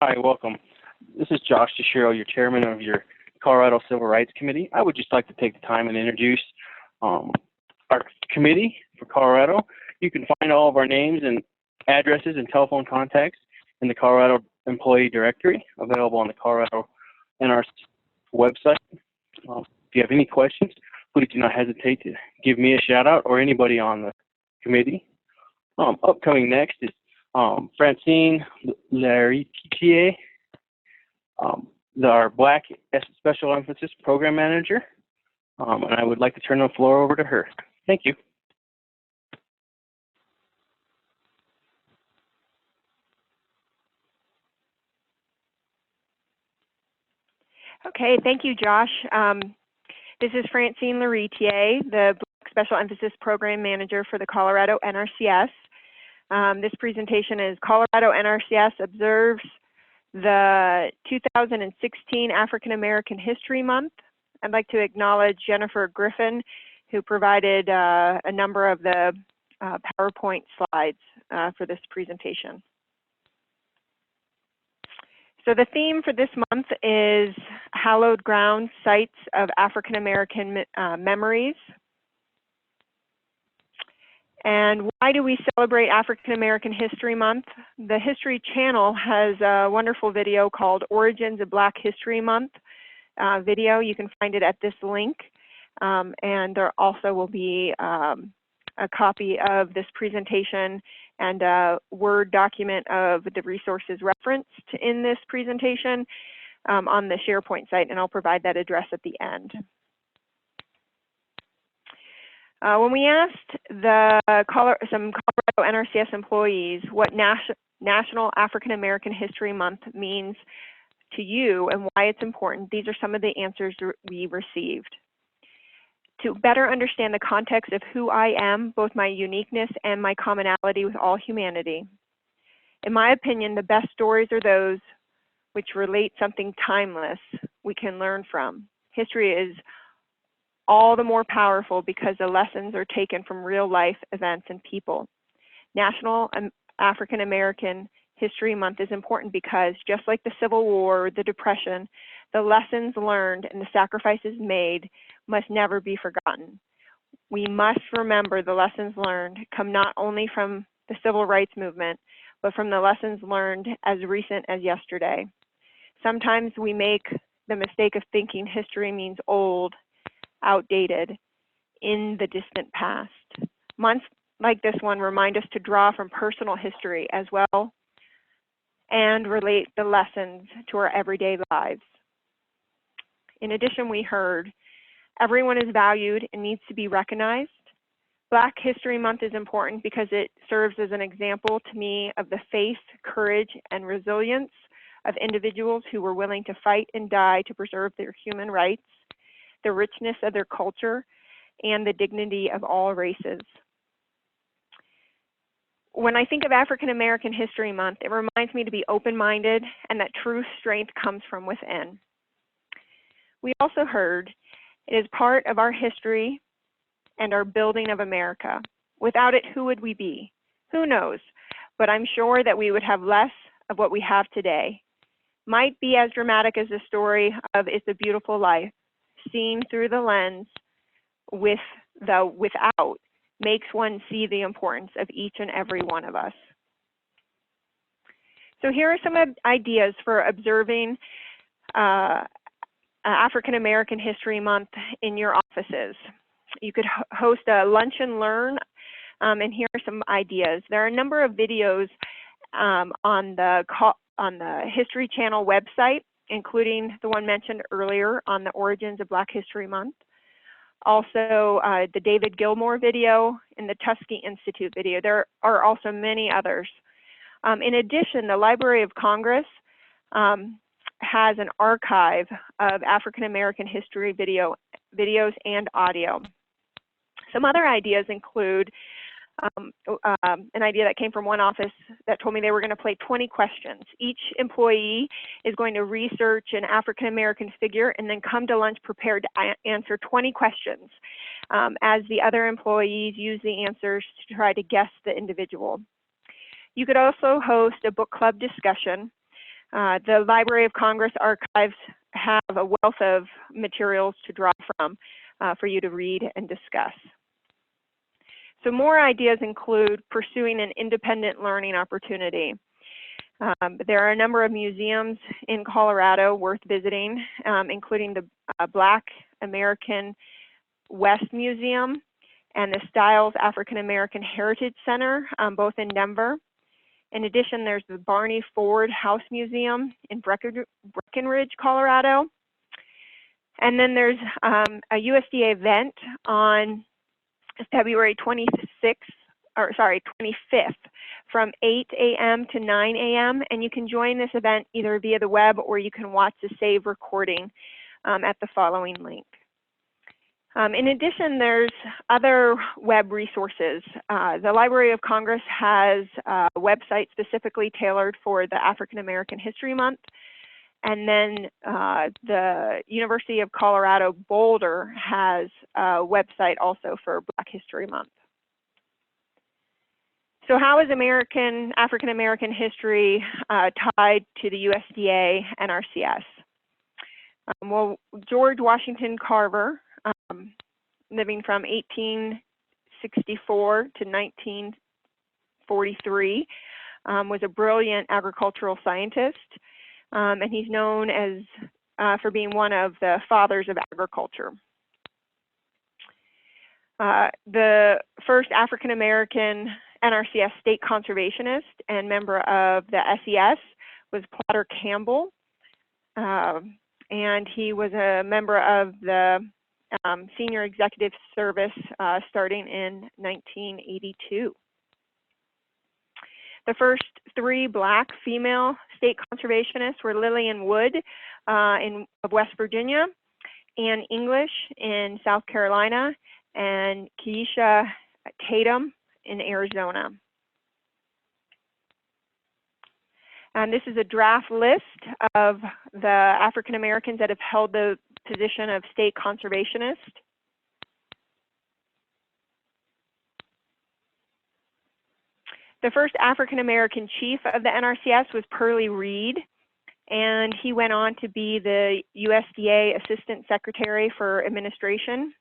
Hi, welcome. This is Josh DeShiro, your chairman of your Colorado Civil Rights Committee. I would just like to take the time and introduce our committee for Colorado. You can find all of our names and addresses and telephone contacts in the Colorado Employee Directory, available on the Colorado NRCS website. If you have any questions, please do not hesitate to give me a shout out or anybody on the committee. Upcoming next is Francine Laritier, our Black Special Emphasis Program Manager, and I would like to turn the floor over to her. Thank you. Okay, thank you, Josh. This is Francine Laritier, the Black Special Emphasis Program Manager for the Colorado NRCS. This presentation is Colorado NRCS observes the 2016 African American History Month. I'd like to acknowledge Jennifer Griffin, who provided a number of the PowerPoint slides for this presentation. So the theme for this month is Hallowed Ground Sites of African American Memories. And why do we celebrate African American History Month? The History Channel has a wonderful video called Origins of Black History Month video. You can find it at this link. And there also will be a copy of this presentation and a Word document of the resources referenced in this presentation on the SharePoint site, and I'll provide that address at the end. When we asked some Colorado NRCS employees what National African American History Month means to you and why it's important, these are some of the answers we received. To better understand the context of who I am, both my uniqueness and my commonality with all humanity. In my opinion, the best stories are those which relate something timeless we can learn from. History is all the more powerful because the lessons are taken from real life events and people. National African American History Month is important because just like the Civil War, the Depression, the lessons learned and the sacrifices made must never be forgotten. We must remember the lessons learned come not only from the civil rights movement, but from the lessons learned as recent as yesterday. Sometimes we make the mistake of thinking history means old, outdated, in the distant past. Months like this one remind us to draw from personal history as well and relate the lessons to our everyday lives. In addition, we heard, everyone is valued and needs to be recognized. Black History Month is important because it serves as an example to me of the faith, courage, and resilience of individuals who were willing to fight and die to preserve their human rights, the richness of their culture, and the dignity of all races. When I think of African American History Month, it reminds me to be open-minded and that true strength comes from within. We also heard it is part of our history and our building of America. Without it, who would we be? Who knows? But I'm sure that we would have less of what we have today. Might be as dramatic as the story of It's a Beautiful Life, seen through the lens with the without makes one see the importance of each and every one of us. So here are some ideas for observing African American History Month in your offices. You could host a lunch and learn, and here are some ideas. There are a number of videos on the History Channel website, including the one mentioned earlier on the Origins of Black History Month. Also, the David Gilmour video and the Tuskegee Institute video. There are also many others. In addition, the Library of Congress has an archive of African American history videos and audio. Some other ideas include an idea that came from one office that told me they were going to play 20 questions. Each employee is going to research an African American figure and then come to lunch prepared to answer 20 questions. as the other employees use the answers to try to guess the individual. You could also host a book club discussion. The Library of Congress archives have a wealth of materials to draw from for you to read and discuss. So more ideas include pursuing an independent learning opportunity. There are a number of museums in Colorado worth visiting, including the Black American West Museum and the Stiles African American Heritage Center, both in Denver. In addition, there's the Barney Ford House Museum in Breckenridge, Colorado. And then there's a USDA event on February 25th from 8 a.m. to 9 a.m. And you can join this event either via the web or you can watch the save recording at the following link. In addition, there's other web resources. The Library of Congress has a website specifically tailored for the African American History Month. And then the University of Colorado Boulder has a website also for Black History Month. So how is African American history tied to the USDA NRCS? Well, George Washington Carver, living from 1864 to 1943, was a brilliant agricultural scientist, and he's known as for being one of the fathers of agriculture. The first African American NRCS state conservationist and member of the SES was Potter Campbell, and he was a member of the Senior Executive Service starting in 1982. The first 3 Black female state conservationists were Lillian Wood of West Virginia, Ann English in South Carolina, and Keisha Tatum in Arizona. And this is a draft list of the African Americans that have held the position of state conservationist. The first African American chief of the NRCS was Pearlie Reed, and he went on to be the USDA Assistant Secretary for Administration.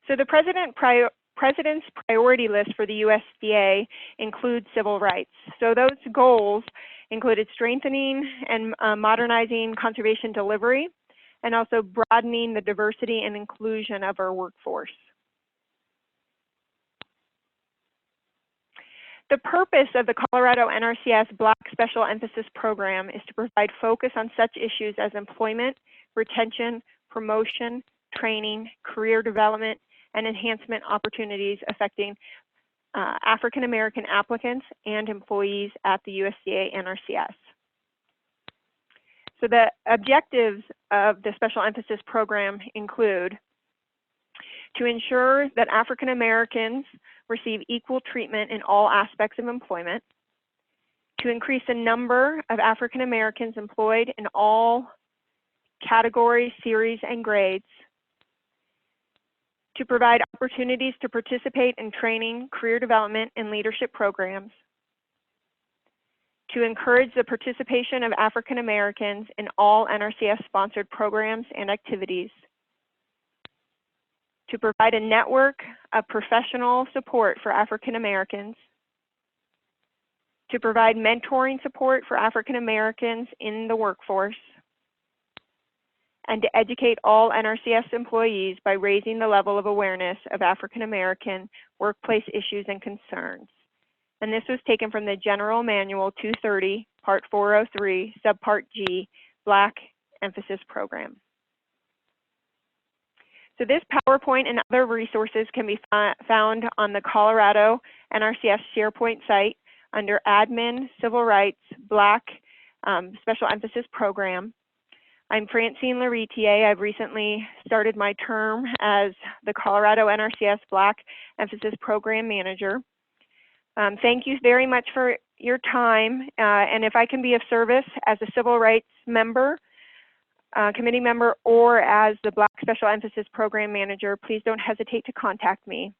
So the President's priority list for the USDA includes civil rights. So those goals included strengthening and modernizing conservation delivery, and also broadening the diversity and inclusion of our workforce. The purpose of the Colorado NRCS Black Special Emphasis Program is to provide focus on such issues as employment, retention, promotion, training, career development, and enhancement opportunities affecting African American applicants and employees at the USDA NRCS. So the objectives of the Special Emphasis Program include to ensure that African Americans receive equal treatment in all aspects of employment, to increase the number of African Americans employed in all categories, series, and grades, to provide opportunities to participate in training, career development, and leadership programs, to encourage the participation of African Americans in all NRCS-sponsored programs and activities, to provide a network of professional support for African Americans, to provide mentoring support for African Americans in the workforce, and to educate all NRCS employees by raising the level of awareness of African American workplace issues and concerns. And this was taken from the General Manual 230, Part 403, Subpart G, Black Emphasis Program. So this PowerPoint and other resources can be found on the Colorado NRCS SharePoint site under Admin, Civil Rights, Black Special Emphasis Program. I'm Francine Laritier. I've recently started my term as the Colorado NRCS Black Emphasis Program Manager. Thank you very much for your time, and if I can be of service as a civil rights member, committee member or as the Black Special Emphasis Program Manager, please don't hesitate to contact me.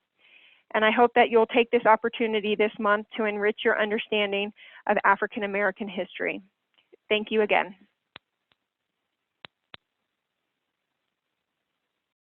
And I hope that you'll take this opportunity this month to enrich your understanding of African American history. Thank you again.